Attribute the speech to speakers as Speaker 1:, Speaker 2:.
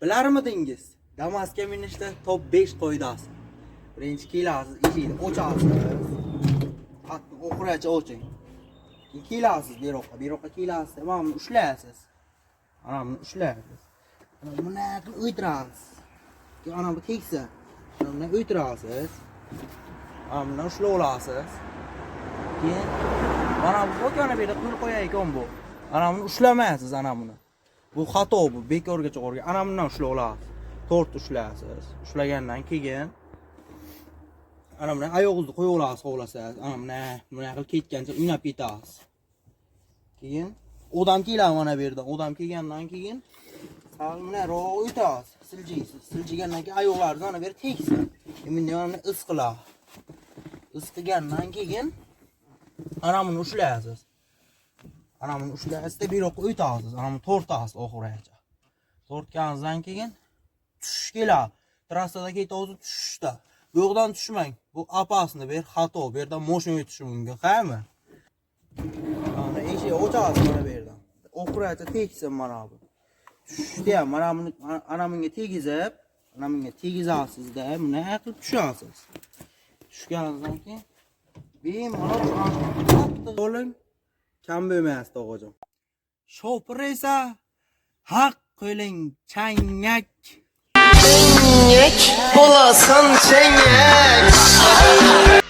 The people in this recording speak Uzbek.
Speaker 1: Bilarmidingiz? Damasga minishda top 5 qoidasi. Birinchi kelasiz, eshikni ochasiz. Hatto oxiracha oching. Kelasiz beroqqa kelasiz. Mana buni ushlaysiz. Ana buni ushlaysiz. Ana buni qilib o'tirasiz. Ana bu teksa. Ana buni o'tirasiz. Ana buni ushlab olasiz. Keyin mana bu o'tgani berib qilib qo'yaykan bu. Ana buni ushlamaysiz ana buni. Bu xato bu, bekorga chiqargan. Ana bundan ushlab olasiz. To'rt ushlaysiz. Ushlagandan keyin ana buni oyog'ingizni qo'yib olasiz, xohlasangiz. Ana buni qilib ketgancha o'ynab ketasiz. Keyin odam keladi mana bu yerdan. Odam kelgandan keyin sal buni ro'y o'tasiz, siljiysiz. Siljigandan keyin oyoqlaringizni ana bu yer tegsin. Endi mana is qiladi. Is qilgandan keyin ana buni ushlaysiz. Ana buni ushlaysiz-da beroqqa o'tasiz. Ana buni tortasiz oxirigacha. Tortganingizdan keyin tush keladi. Trassada ketasiz tushda. Bu yoqdan tushmang. Bu opasni ber, xato. Bu yerdan mashina o'tishi mumkin, qaymi? Mana eshik ochasiz mana bu yerdan. Oxirigacha tegsin mana bu. Tushda ham mana bunga tegizib, mana bunga tegizasiz-da, buni qilib tushasiz. Tushganingizdan keyin bemalol qattiq bo'ling. Kam bo'lmaysiz tog'ajon. Shopir esa haq qo'ling changak.
Speaker 2: Çengek olasın çengek.